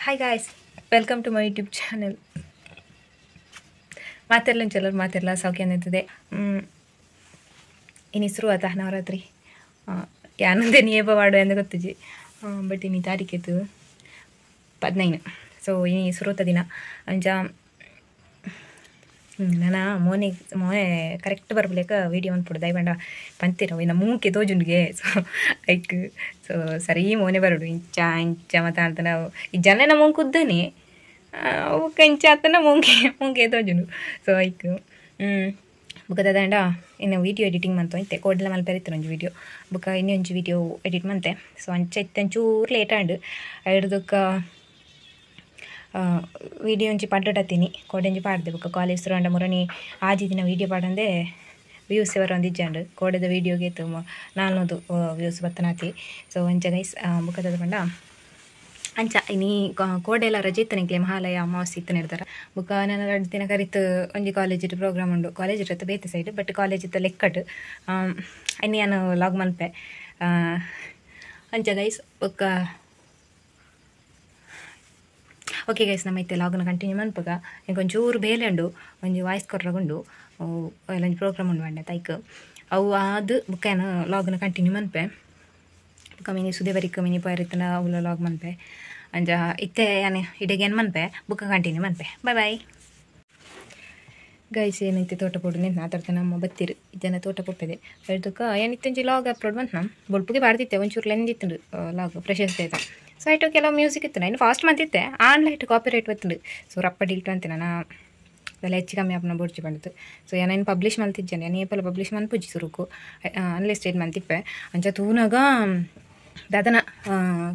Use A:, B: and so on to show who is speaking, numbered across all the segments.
A: Hi guys, welcome to my YouTube channel. ಮಾತಿರಲ್ಲ ಸೌಖ್ಯ ಅನ್ನಿರ್ತದೆ. ಇನ್ನು ಶುರು ಆತ ನವರಾತ್ರಿ ಯಾನಂದೆ ನಿಯಮ ಮಾಡು ಎಂದು ಗೊತ್ತಿಜಿ. ಬಟ್ ಇನ್ನು ತಾರೀಕಿತ್ತು 15. ಸೊ ಇನ್ನು ಶುರುತ ದಿನ ಅಂಚ ನಾನು ಮೋನೆ ಕರೆಕ್ಟ್ ಬರ್ಬೇಕ ವೀಡಿಯೋ ಅಂದ್ಬಿಡು ದಯವಂಡ ಪಂತಿರವು ಇನ್ನು ಮೂಕೆ ತೋಜುಂಡಿಗೆ. ಸೊ ಸರಿ ಮೋನೆ ಬರೋಡು ಇಂಚ ಮಾತಾಡ್ತ ನಾವು ಈ ಜನ ಮೂಂಕುದ್ದಾನೆ ಅವಕ್ಕೆ ಇಂಚ ಆತನ ಮೂಂಕೆ ತೋಜುಂಡು. ಸೊ ಬುಕ್ಕದ ಇನ್ನು ವೀಡಿಯೋ ಎಡಿಟಿಂಗ್ ಮಂತು ಐತೆ ಕೋಡ್ಲ ಮಲ್ಪೆ ಇತ್ತು ಒಂಜು ವೀಡಿಯೋ ಬುಕ್ಕ ಇನ್ನೊಂದು ವೀಡಿಯೋ ಎಡಿಟ್ ಮಂತೆ. ಸೊ ಅಂಚ ಇತ್ತು ಒಂಚೂರು ಲೇಟ್ ಆಂಡು ಹಿಡ್ದಕ್ಕ ವೀಡಿಯೋ ಒಂಚಿ ಪಡ್ಡತೀನಿ ಕೋಡೆಂಜಿ ಪಾಡ್ದೆ ಬುಕ್ಕ ಕಾಲೇಜ್ ಸುರಂಡ ಮುರಣಿ ಆಜಿ ದಿನ ವೀಡಿಯೋ ಪಾಡಂದೆ ವ್ಯೂಸ್ ఎవరు ಒಂದಿಜ್ಜಂಡು ಕೋಡೆದ ವೀಡಿಯೋಗೆ ಇತ್ತು 400 ವ್ಯೂಸ್ ಬತ್ತನಾತಿ. ಸೊ ಅಂಚ ಗೈಸ್ ಬುಕ್ಕದ ಪಂಡ ಅಂಚ ಇನಿ ಕೋಡೆಲ್ಲ ರಜೆ ಇತ್ತು ನಿಂಗೆ ಮಹಾಲಯ ಅಮಾವಾಸ್ಯೆ ಇತ್ತು ನಿರ್ಧಾರ ಬುಕ್ಕ ನಾನು 2 ದಿನ ಕರಿತು ಒಂಜಿ ಕಾಲೇಜ್ ಪ್ರೋಗ್ರಾಮ್ ಉಂಡು. ಕಾಲೇಜ್ ಇರುತ್ತೆ ಬೇತೆ ಸೈಡ್ ಬಟ್ ಕಾಲೇಜ್ ಇತ್ತು ಲೆಕ್ಕಟ್ ಇನ್ನು ನಾನು ಲಾಗ್ ಮಲ್ಪೆ ಅಂಚ ಗೈಸ್ ಬುಕ್ಕ ಓಕೆ ಗೈಸ್ ನಮ್ಮ ಐತೆ ಲಾಗ್ನ ಕಂಟಿನ್ಯೂ ಮನ್ಪಗ ಇಂಕ ಒಂಚೂರು ಬೇಲೆ ಉಂಡು ಒಂಜಿ ವಾಯ್ಸ್ ಕೊರ್ರಗುಂಡು ಎಲ್ಲೊಂದು ಪ್ರೋಗ್ರಾಮ್ ಉಂಡು ಬಂಡೆ ತೈಕ್ ಅವು ಅದು ಬುಕ್ಕ ಏನು ಲಾಗ್ನ ಕಂಟಿನ್ಯೂ ಮನ್ಪೆ ಬುಕ್ಕ ಮಿನಿ ಸುದೇ ಬರಿಕ ಮಿನಿ ಪೈರಿತ್ತನ ಅವಳ ಲಾಗ್ ಮನ್ಪೆ ಅಂಜ ಇತ್ತೆ ಯಾನೆ ಇಡೆಗೆ ಏನು ಮನ್ಪೆ ಬುಕ್ಕ ಕಂಟಿನ್ಯೂ ಮನ್ಪೆ ಬಾಯ್ ಗೈಸ್ ಏನೈತೆ ತೋಟ ಪೋಡು ನಿಂತು ಮಾತಾಡ್ತಾನೆ ನಮ್ಮ ಬತ್ತಿರು ಜನ ತೋಟ ಕೊಪ್ಪದೆ ಹೇಳ್ದಕ್ಕ ಏನಿತ್ತಂಜಿ ಲಾಗ್ ಅಪ್ಲೋಡ್ ಬಂತು ನಮ್ಮ ಬೊಲ್ಪಿಗೆ ಬಾಡ್ತಿತ್ತೆ ಒಂಚೂರು ಲೆಂದಿತ್ತು ಲಾಗ್ ಪ್ರಶಸ್ತಿ ಆಯ್ತಾ. ಸೊ ಆಯ್ತು ಕೆಲವು ಮ್ಯೂಸಿಕ್ ಇತ್ತು ಇನ್ನು ಫಾಸ್ಟ್ ಮಂತಿತ್ತೆ ಆನ್ಲೈಟ್ ಕಾಪಿ ರೈಟ್ ಬತ್ತುಂಡು. ಸೊ ರಪ್ಪ ಡಿಲ್ಟು ಅಂತೆ ನಾನು ಅದೆಲ್ಲ ಹೆಚ್ಚು ಕಮ್ಮಿ ಆಪ್ನ ಬೋಡ್ಚಿ ಬಂದಿತ್ತು. ಸೊ ನಾನು ಪಬ್ಲಿಷ್ ಮಲ್ತಿದ್ದೇನೆ ನಾನು ಏಪಲ್ಲ ಪಬ್ಲಿಷ್ ಮನ್ಪುಜಿ ಸುರುಕು ಅನ್ಲಿಸ್ಟೆಡ್ ಮಂತಿಪ್ಪೆ ಅಂಚ ತೂನಾಗ ದಾದನ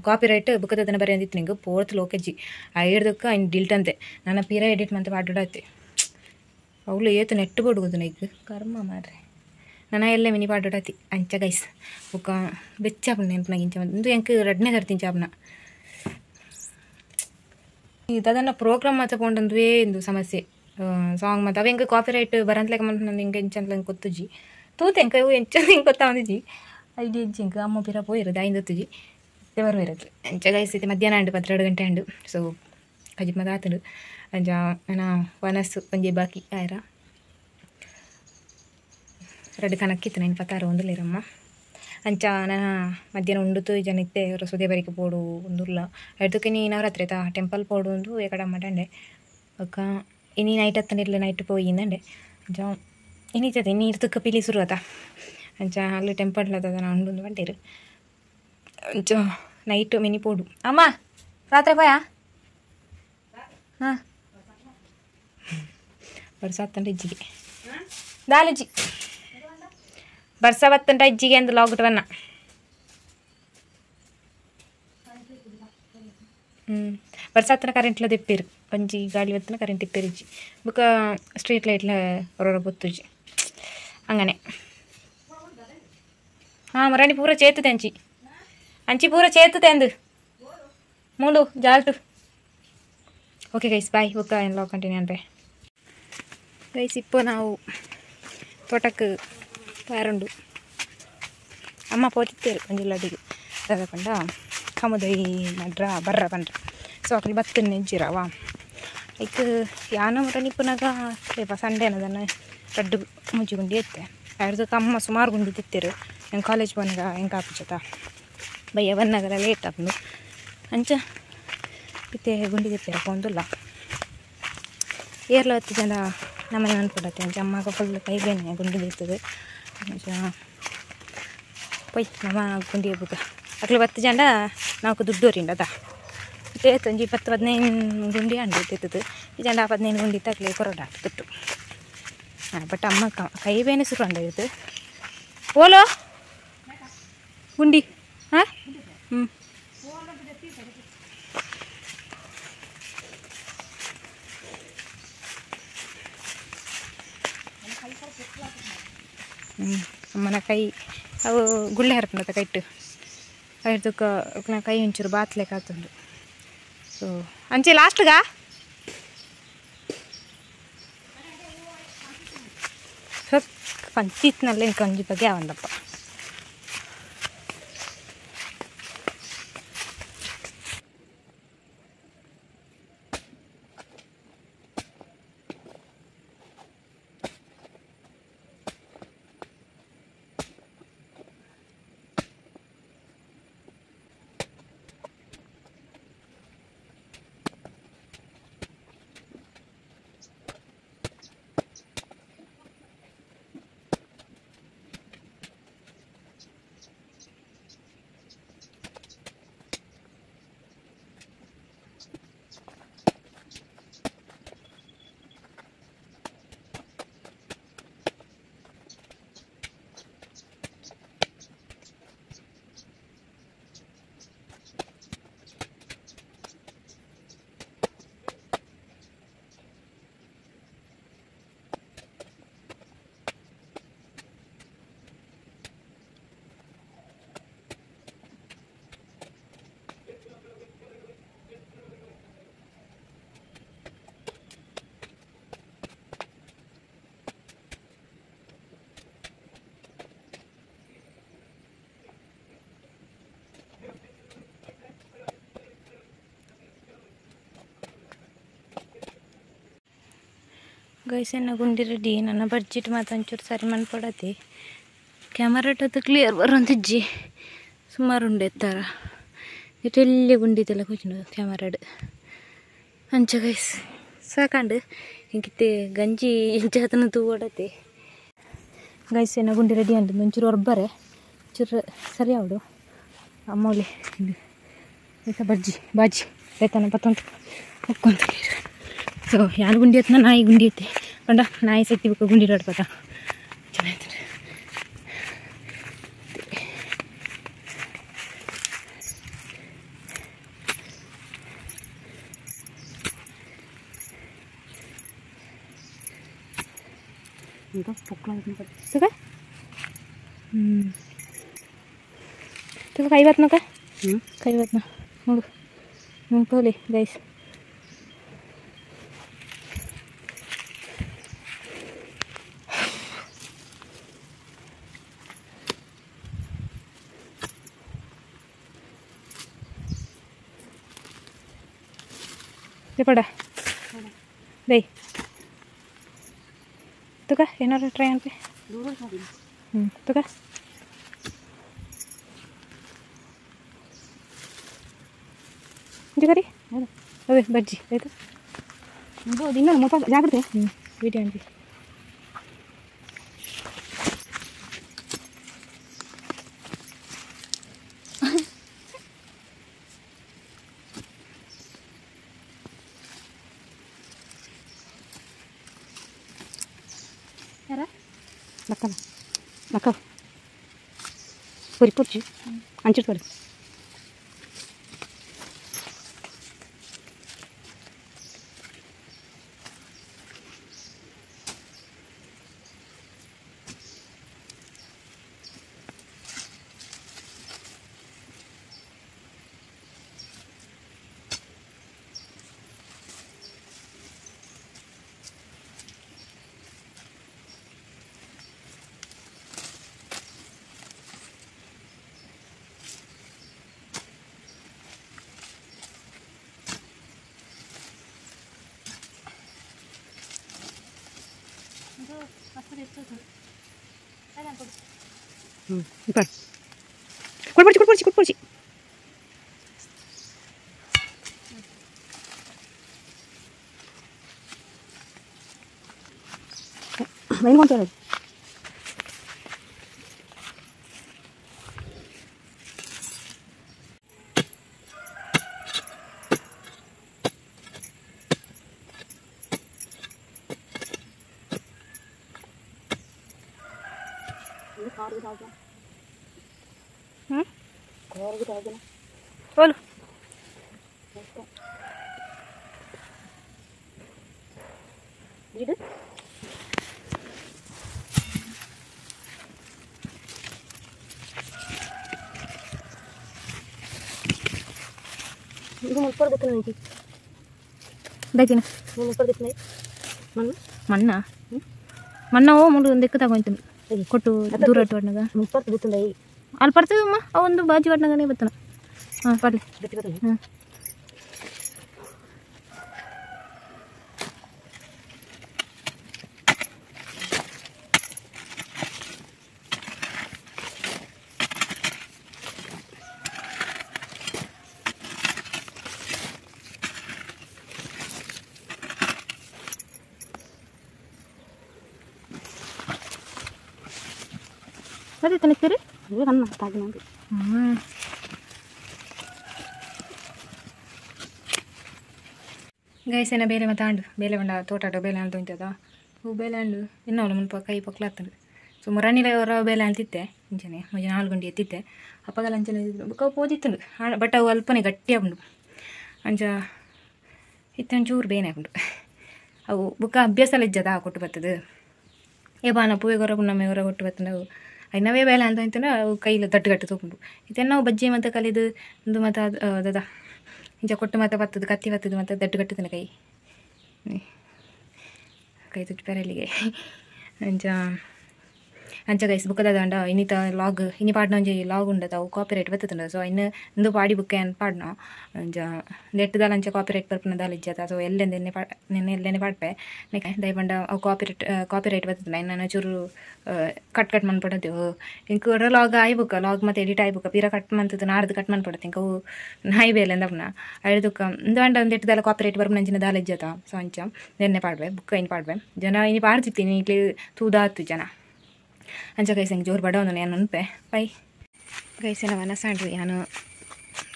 A: ಕಾಪಿ ರೈಟ್ ಬುಕ್ಕ ದಾದನ ಬರೀ ಅಂದಿತ್ತು ನಿಂಗೆ ಪೋರ್ತ್ ಲೋಕಜ್ಜಿ ಹಿಡ್ದಕ್ಕ ಇನ್ನು ಡಿಲ್ಟ್ ಅಂತೆ ನಾನು ಪೀರ ಎಡಿಟ್ ಮಂತ ಪಾಡಾಡ್ತೆ ಅವಳು ಏತು ನೆಟ್ಟು ಬಡ್ಗೋದು ನೈಕ್ ಕರ್ಮ ಮಾಡ್ರೆ ನಾನು ಎಲ್ಲ ಮಿನಿ ಪಾಡಾಡತಿ ಅಂಚ ಗೈಸ್ ಬುಕ್ಕ ಬೆಚ್ಚಾಪನ ನೆನಪುನಾಗ ಇಂಚ ಒಂದು ಎಂಕ್ ರಡ್ನೇ ತರ್ತೀನಿ ಚಾಪನ ಇದನ್ನ ಪ್ರೋಗ್ರಾಮ್ ಮಾತ್ರ ಪೋಂಡಂದುವೇ ಇಂದು ಸಮಸ್ಯೆ ಸಾಂಗ್ ಮತ್ತು ಅವು ಹೆಂಗೆ ಕಾಪಿ ರೈಟ್ ಬರಂತ್ಲೆಕ್ಕ ಮಂತ್ ನಂದು ಹಿಂಗೆ ಎಂಚಂತ ನಂಗೆ ಗೊತ್ತುಜಿ ತೂತೆ ಹೆಂಗೆ ಇವು ಎಂಚಂತ ಹಿಂಗೆ ಗೊತ್ತಾ ಒಂದಿಜಿ ಐದು ಹೆಜ್ಜೆ ಹಿಂಗೆ ಅಮ್ಮ ಪಿರ ಪೋಯಿರೋದು ಐದು ಹೊತ್ತಿಜಿ ದೇವರು ಇರೋದು ಅಂಚ ಗೈಸ್ ಐತೆ ಮಧ್ಯಾಹ್ನ ಅಂಡು 12 ಗಂಟೆ ಅಂಡು. ಸೊ ಕಜಿತ್ ಮದ ಆತಂಡು ಅಂಚ ನಾನು ವನಸ್ಸು ಒಂಜಿ ಬಾಕಿ ಆಯ್ರ 2 ಕನಕ್ಕಿತ್ತು ನಾನು 26 ಒಂದುಲಿರಮ್ಮ ಅಂಚ ನಾನು ಮಧ್ಯಾಹ್ನ ಉಂಡುತ್ತು ಜನ ಇತ್ತೆ ಸುದೇ ಬರಿಕೆ ಪೋಡು ಒಂದುಲ್ಲ ಹಿಡ್ದಕ್ಕೆ ನೀ ನವರಾತ್ರಿ ಆಯ್ತಾ ಟೆಂಪಲ್ ಪೋಡು ಒಂದು ಏಕಡಮ್ಮಟಂಡೆ ಅಕ್ಕ ಇನ್ನೀ ನೈಟ್ ಹತ್ತನಿರ್ಲಿ ನೈಟ್ ಪೋಯಿಂದಂಡೆ ಅಂಚ ಇನ್ನಿತದೆ ಇನ್ನೂ ಇರ್ತಕ್ಕೆ ಪಿಲಿ ಶುರು ಆತ ಅಂಚ ಅಲ್ಲಿ ಟೆಂಪಲ್ ಅದ ನಾನು ಉಂಡು ಬಂಟೇರು ಅಂಚ ನೈಟು ಮಿನಿ ಪೋಡು ಅಮ್ಮ ರಾತ್ರಿ ಪೋಯಾ ಹಾಂ ಬರ್ಸ ಹತ್ತಂಡ ಇಜ್ಜಿಗೆ ದಾಲಜ್ಜಿ ಬರ್ಸ ಬತ್ತಂಟ ಇಜ್ಜಿಗೆ ಅಂದು ಲಾಗ್ಬಿಟ್ಟು ಬನ್ನ ಬರ್ಸ ಹತ್ತನ ಕರೆಂಟ್ಲ ತಿಪ್ಪಿರು ಒಂಜಿ ಗಾಳಿ ಬತ್ತನ ಕರೆಂಟ್ ಇಪ್ಪಿರು ಇಜ್ಜಿ ಬುಕ್ಕ ಸ್ಟ್ರೀಟ್ ಲೈಟ್ಲ ಹೊರ ಬೊತ್ತುಜಿ ಅಂಗನೆ ಹಾಂ ಮರಣಿ ಪೂರ ಚೇತದೆ ಅಂಚಿ ಪೂರ ಚೇತದೆ ಅಂದು ಮೂಲು ಜಾಲ್ಟು. ಓಕೆ ಗೈಸ್ ಬಾಯ್ ಬುಕ್ಕ ಏನು ಲಾಗ್ ಕಂಟಿನ್ಯೂ ಅನ್ಪೆ ಗೈಸ್ ಇಪ್ಪು ನಾವು ತೋಟಕ್ಕೆ ಪಾರುಂಡು ಅಮ್ಮ ಪೋತಿತ್ತೇರು ಒಂಜಿಲ್ಲಡಿಗೆ ತಗೊಂಡ ಕಮುದೈ ನಡ್ರ ಬರ್ರ ಬಂಡ್ರ. ಸೊ ಅಕ್ಲಿ ಬತ್ತನ ನೆಜ್ಜಿರವ ಐಕ್ ಯಾನ ಮರನಿಪ್ಪನಾಗ ಲೇಪ ಸಂಡೇ ಅನ್ನೋದನ್ನು ರಡ್ಡು ಮುಂಚೆ ಗುಂಡಿ ಎತ್ತೆ ಅದ್ರದಕ್ಕೆ ಅಮ್ಮ ಸುಮಾರು ಗುಂಡಿ ತಿತ್ತೇರು ಹೆಂಗೆ ಕಾಲೇಜ್ ಬಂದಾಗ ಹೆಂಗೆ ಆಪಿಚತ ಬಯ್ಯ ಬನ್ನಾಗಲ್ಲ ಲೇಟ್ ಆಪಂದು ಅಂಚ ಪಿತ್ತೆ ಗುಂಡಿ ತಿತ್ತೇರಪ್ಪ ಒಂದಿಲ್ಲ ಏರ್ಲ ಹತ್ತು ಜನ ನಮ್ಮನೆ ಅನ್ಕೊಡತ್ತೆ ಅಂಚ ಅಮ್ಮಗೆ ಫುಲ್ ಕೈ ಬೇನೆ ಗುಂಡಿ ತಿರ್ತದೆ ಅಂಚ ಪೊಯ್ ನಮ್ಮ ಗುಂಡಿ ಹಬ್ಬಕ್ಕೆ ಅಕ್ಲಿ 10 ಜನ ನಾಲ್ಕು ದುಡ್ಡೋರಿಂಡ ಅದ ಇತ್ತು ಒಂಜಿ 10-15 ಗುಂಡಿ ಅಂಡು ತಿತ್ತದು ಈ ಜನ 15 ಗುಂಡಿ ತಕ್ಲಿ ಕೊರಡ ದುಡ್ಡು ಬಟ್ ಅಮ್ಮ ಕೈ ಬೇನೆ ಶುರು ಅಂಡ ಇರುತ್ತೆ ಓಲೋ ಗುಂಡಿ ಹಾಂ ಅಮ್ಮನ ಕೈ ಅವು ಗುಳ್ಳೆ ಹರಪನದ ಕೈಟ್ಟು ಹಿಡ್ದಕ್ಕೆ ಕೈ ಒಂಚೂರು ಬಾತ್ಲೆಕ್ಕ ಆತುಂಡು. ಸೊ ಅಂಚೆ ಲಾಸ್ಟ್ಗ ಪಂಚಿತ್ನಲ್ಲಿ ಕಂಜಿ ಬಗ್ಗೆ ಅವಂದಪ್ಪ ಗೈಸನ್ನ ಗುಂಡಿ ರೆಡಿ ನನ್ನ ಬಡ್ಜೆಟ್ ಮಾತು ಒಂಚೂರು ಸರಿ ಮನ್ಪಡತಿ ಕ್ಯಾಮರಾ ಇಟ್ಟದ್ದು ಕ್ಲಿಯರ್ ಬರೋಂತಿಜ್ಜಿ ಸುಮಾರು ಉಂಡೆ ಎತ್ತಾರ ಇಟ್ಟೆಲ್ಲಿ ಗುಂಡಿದೆಲ್ಲ ಕೂಚಿನ ಕ್ಯಾಮರಾಡ್ ಅಂಚ ಗೈಸ್ ಸಾಕಂಡು ಹಿಂಗಿತ್ತೆ ಗಂಜಿ ಎಂಚಾತನ ತೂಡತ್ತೆ ಗೈಸನ್ನ ಗುಂಡಿ ರೆಡಿ ಅಂಡ್ ಒಂಚೂರು ಹೊರ್ಬರೆ ಚೂರು ಸರಿ ಅವಡು ಅಮ್ಮೋಲಿ ಆಯ್ತಾ ಬಾಜಿ ಆಯ್ತಾನ ಪತ್ತೊಂದು ಹೊಕ್ಕೊಂತ ಸೊ ಯಾರು ಗುಂಡಿ ಎತ್ತನ ನಾಯಿ ಗುಂಡಿ ಐತೆ ಕಂಡ ನಾಯಿ ಸೆಟ್ಟಿ ಬೇಕು ಗುಂಡಿ ರೋಡ್ ಪಟ ಚೆನ್ನಾಯ್ತು ಕೈವತ್ನಕ ಕೈವತ್ನ ನೋಡು ನೋಡ್ಕೊಳ್ಳಿ ಗೈಸ್ ಪಡ ದೈ ತುಕ ಏನಾರು ಟ್ರೈ ಅನ್ಪೆ ತುಕ ಕರಿ ಅದೇ ಬಜ್ಜಿ ಆಯ್ತು ಇನ್ನೂ ಮುಪ್ಪ ಜಾಗ್ರತೆ ವಿಡಿಯೋ ಅಂಟಿ Nakal. Puri hancur puri. Kursi. Main kontor. बोलो ಇದು ಮುಲ್ಪರ್ ಗೊತ್ತಿಲ್ಲ ನನಗೆ ಬೈತಿನ ಮುಲ್ಪರ್ ಗೊತ್ತಿಲ್ಲ ಮಣ್ಣವು ಮುಂದೆ ಒಂದು ದಿಕ್ಕು ತಗೊಂತೀನಿ ಕೊಟ್ಟು ದೂರ ಒಟ್ಟನಾಗ ಮುಲ್ಪರ್ ಗೊತ್ತಿಲ್ಲ ಅಲ್ಲಿ ಬರ್ತದಮ್ಮ ಅವೊಂದು ಬಾಜಿ ಒಟ್ಟನಾಗನೇ ಬರ್ತಾನ ಹಾಂ ಬರ್ಲಿ ಹಾಂ ಅದೇ ತನಕ್ತೀರಿ ಅನ್ನ ತಾಗಿ ಮಾಡಿ ಗೈಸೇನ ಬೇಲೆ ಮಾತಾಂಡು ಬೇಲೆ ಬಂಡ ತೋಟಾಟ ಬೇಲೆ ಅಂತ ಇಂತದ ಹೂ ಬೇಲೆ ಅಂಡು ಇನ್ನವಳು ಮುಲ್ಪ ಕೈ ಪಕ್ಲಾಗ್ತದೆ ಸೊ ಮುರಣಿಲ ರವ ಬೇಲೆ ಅಂತಿದ್ದೆ ಇಂಚನೆ ಮುಂಜೆ 4 ಗಂಟೆ ಎತ್ತಿದ್ದೆ ಅಪ್ಪಗೆಲ್ಲ ಅಂಚನೆ ಬುಕ್ಕ ಓದಿತ್ತುಂಡು ಬಟ್ ಅವು ಅಲ್ಪನೆ ಗಟ್ಟಿ ಆಗ್ಬಿಡು ಅಂಚ ಇತ್ತಂಚೂರು ಬೇನೆ ಆಗ್ಬಿಡು ಅವು ಬುಕ್ಕ ಅಭ್ಯಾಸ ಎಲ್ಲ ಇಜ್ಜದ ಕೊಟ್ಟು ಬರ್ತದೆ ಬಾನ ಪೂವೆಗೊರ ಪುಣ್ಣಮ್ಮೆಗೊರ ಕೊಟ್ಟು ಬರ್ತದೆ ಅವು ಐನವೇ ಬೇಲೆ ಅಂತ ಅಂತಾನೆ ಅವು ಕೈಲಿ ದಟ್ಟು ತೊಗೊಂಡು ಇದನ್ನು ನಾವು ಬಜ್ಜಿ ಮತ್ತು ಕಲಿದು ಒಂದು ಮತ್ತು ಅದ ಇಂಚ ಕೊಟ್ಟು ಮತ್ತು ಬರ್ತದೆ ಕತ್ತಿ ಬರ್ತದೆ ಮತ್ತು ದಟ್ಟು ಕಟ್ಟುತ್ತಾನೆ ಕೈ ತುಟ್ಟು ಪೆರಲಿಗೆ ಅಂಚ ಅಂಚ ಗೈಸ್ ಬುಕ್ ದಾಂಡ ಇನ್ನಿತ ಲಾಗ್ ಇನಿ ಪಾಡ್ನ ಒಂಜಿ ಲಾಗ್ ಉಂಡದ ಅವು ಕಾಪಿರೈಟ್ ಬರ್ತದ ಸೊ ಇನ್ನು ಇಂದು ಪಾಡಿ ಬುಕ್ ಏನು ಪಾಡ್ನ ಅಂಚ ನೆಟ್ದಾಲ ಅಂಚ ಕಾಪಿರೈಟ್ ಬರ್ಪುನ ದಾಲ ಇಜ್ಜದ ಸೊ ಎಲ್ಲೆಂದು ನೆನ್ನೆ ಎಲ್ಲೆನೆ ಪಾಡ್ಪೆ ದಯಪಂಡ ಅವು ಕಾಪಿರೈಟ್ ಬರ್ತದ ಇನ್ನು ಚೂರು ಕಟ್ ಮನ್ಪಡೋದು ಇಂಕ ಲಾಗ್ ಆಯ್ಬುಕ್ಕ ಲಾಗ್ ಮತ್ತೆ ಎಡಿಟ್ ಆಯ್ಬುಕ್ಕ ಪೀರ ಕಟ್ ಮಂತದ್ದು ನಾಡ್ದು ಕಟ್ ಮನ್ಪಡತ್ತೆ ಇಂಕ ಅವು ನಾಯಿ ಬೇಲೆ ಅಂದಪ್ನ ಅಳ್ದುಕ್ಕ ಇಂದು ಒಂದು ಎಟ್ಟದಾಲ ಕಾಪಿರೈಟ್ ಬರ್ಪುನ ಅಂಚಿನ ದಾಲ ಇಜ್ಜದ ಸೊ ಅಂಚ ನೆನ್ನೆ ಪಾಡ್ಬೆ ಬುಕ್ಕ ಇನ್ನು ಪಾಡ್ಬೆ ಜನ ಇನ್ನು ಪಾಡ್ತಿತ್ತೀನಿ ಇಕ್ಲಿ ತೂದಾತು ಜನ ಅಂಚ ಗೈಸಂಗೆ ಜೋರು ಬಡ ಒಂದು ನಾನು ಅನ್ಪೆ ಬೈ ಗೈಸಿನ ಮನಸ್ಸಾಂಡ್ರಿ ಯಾನು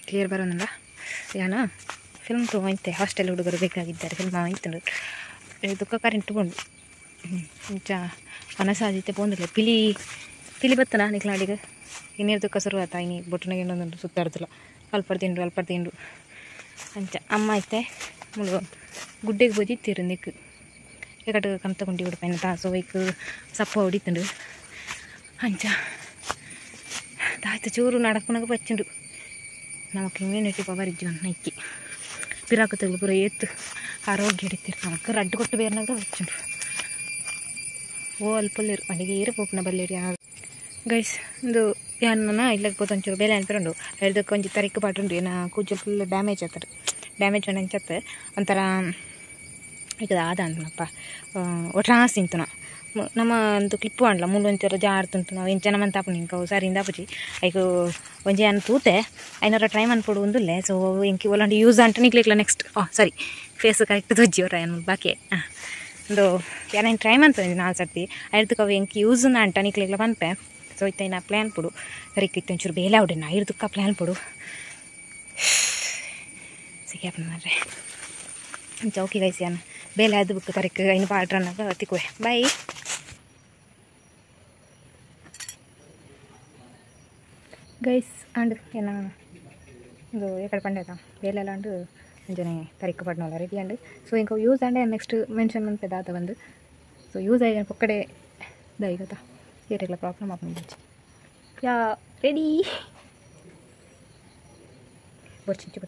A: ಕ್ಲಿಯರ್ ಬರೋನಲ್ಲ ಯಾನು ಫಿಲ್ಮ್ ಹೋಯ್ತೆ ಹಾಸ್ಟೆಲ್ ಹುಡುಗರು ಬೇಕಾಗಿದ್ದಾರೆ ಫಿಲ್ಮ್ ಹೋಯ್ತು ದುಃಖ ಕರೆಂಟ್ ಬಂದು ಇಂಚ ಮನಸ್ಸಾದಿತ್ತೆ ಪೋಂದಿಲ್ಲ ಪಿಲಿ ಬತ್ತನ ನಿಕ್ಲಾಡಿಗೆ ಇನ್ನೇರು ದುಃಖ ಶುರುವಾತ ಇನಿ ಬೊಟ್ಟನಾಗ ಇನ್ನೊಂದು ಸುತ್ತಾಡ್ತಿಲ್ಲ ಅಲ್ಪ ತಿಂಡು ಅಂಚ ಅಮ್ಮ ಐತೆ ಮುಳು ಗುಡ್ಡೆಗೆ ಬೋಜಿತ್ತೀರು ನಿಕ್ಕು ಏಕಟ್ಟು ಕಂತ ಕುಂಡಿ ಹುಡುಪೈನ ತಾಸು ವೈಕು ಸಪ್ಪ ಹೊಡಿತುಂಡು ಅಂಚ ದಾಯ್ತು ಚೂರು ನಡಪುನಾಗ ಬಚ್ಚುಂಡು ನಮಕ್ ಇಮ್ಯುನಿಟಿ ಪವರ್ ಇಜ್ಜು ನೈಕಿ ಪಿರಾಕು ತೆಗ್ಲು ಪೂರ ಏತ್ತು ಆರೋಗ್ಯ ಹಿಡಿತೀರು ನಮಕ್ ರಡ್ಡು ಕೊಟ್ಟು ಬೇರ್ನಾಗ ಬಚ್ಚುಂಡು ಓ ಅಲ್ಪಲ್ಲಿರು ಅಡಿಗೆ ಏರು ಪೋಪುನ ಬಲ್ಲೇರಿ ಗೈಸ್ ಒಂದು ಯಾನ ಇಲ್ಲಕ್ಕೆ ಪೋತ ಒಂಚೂರು ಬೇಲೆ ಅನ್ಪಿರಂಡು ಹೇಳ್ದಕ್ಕೆ ಒಂಜಿ ತರಿಕು ಪಾಟುಂಡು ಏನ ಕೂಜು ಫುಲ್ ಡ್ಯಾಮೇಜ್ ಆಗ್ತಾರೆ ಡ್ಯಾಮೇಜ್ ಅಂಚತ್ತೆ ಒಂಥರ ಈಗ ಆದ ಅಂತನಪ್ಪ ಒಟ್ರಾಸ್ ತಿಂತನ ನಮ್ಮ ಒಂದು ಕ್ಲಿಪ್ಪು ಅಂಡ್ಲ ಮುಂದೆ ಒಂಚೂರು ಜಾರ್ತುಂಟು ನಾವು ಎಂಚನ ಮಂತಾಪು ನಿಂಕ ಸರಿಯಿಂದ ಆಪುಜಿ ಐಕು ಒಂಜಿ ಅನ್ನ ತೂತೆ ಐನೂರ ಟ್ರೈ ಮನ್ಪೊಡು ಒಂದುಲ್ಲೆ ಸೊ ಎಂಕಿ ಒಲ್ಲಂಡು ಯೂಸ್ ಅಂಟ ನಿಕ್ಲಿಕ್ಲ ನೆಕ್ಸ್ಟ್ ಸರಿ ಫೇಸ್ ಕರೆಕ್ಟ್ ತೊಜ್ಜಿ ಅವ್ರ ಏನು ಬಾಕಿ ಒಂದು ಏನೇನು ಟ್ರೈ ಮಾಡ್ತೀನಿ ನಾಲ್ಕು ಸರ್ತಿ ಐದಕ್ಕೆ ಅವು ಎಂಕಿ ಯೂಸ್ನ ಅಂಟ ನಿಕ್ಲಿಕ್ಲ ಪನ್ಪೆ ಸೊ ಇತ್ತ ನಾ ಪ್ಲ್ಯಾನ್ ಕೊಡು ಸರಿಕ್ ಇತ್ತು ಒಂಚೂರು ಬೇಲೆ ಅವಡೆ ನಾ ಇರ್ದಕ್ಕ ಪ್ಲ್ಯಾನ್ ಕೊಡು ಸಿಗ್ಯಾಪ ಮಾರ್ರೆ ಚೌಕಿ ಗೈಸಿ ಅನ್ನ ಬೇಲೆ ಅದು ಬುಕ್ ಕರೆಕ್ಟ್ ಇನ್ನು ಪಾಡ್ರನ್ನಾಗ ತಿಕ್ಕುವೆ ಬಾಯ್ ಗೈಸ್ ಅಂಡ್ ಏನ ಇದು ಎಕಡೆ ಪಂಡೇದ ಬೇಲೆಲ್ಲ ಅಂಡು ಅಂಜನೆ ತರಿಕು ಪಡ್ನಲ್ಲ ರೆಡಿ ಅಂಡ್ ಸೊ ಇಂಕ ಯೂಸ್ ಅಂಡೆ ನೆಕ್ಸ್ಟ್ ಮೆನ್ಷನ್ ಮನ್ಪೆ ದಾತ ಬಂದು ಸೊ ಯೂಸ್ ಆಗಿ ಪಕ್ಕಡೆ ದೈಗತ ಏರೆಲ್ಲ ಪ್ರಾಬ್ಲಮ್ ಆಪುಂಡು ಯಾ ರೆಡಿ ಬರ್ಚಿಂಚು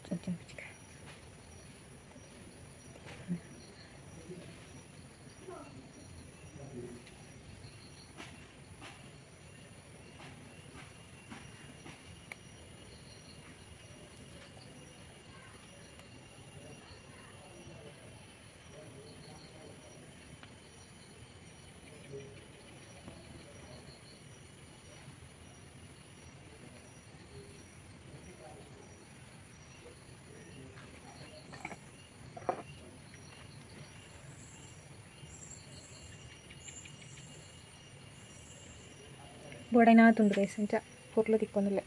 A: ಬೋಡೈನ ತುಂಡು ಗೈಸ್ ಅಂಚ ಕೊರ್ಲು ತಿಕ್ಕೊಂದಿಲ್ಲ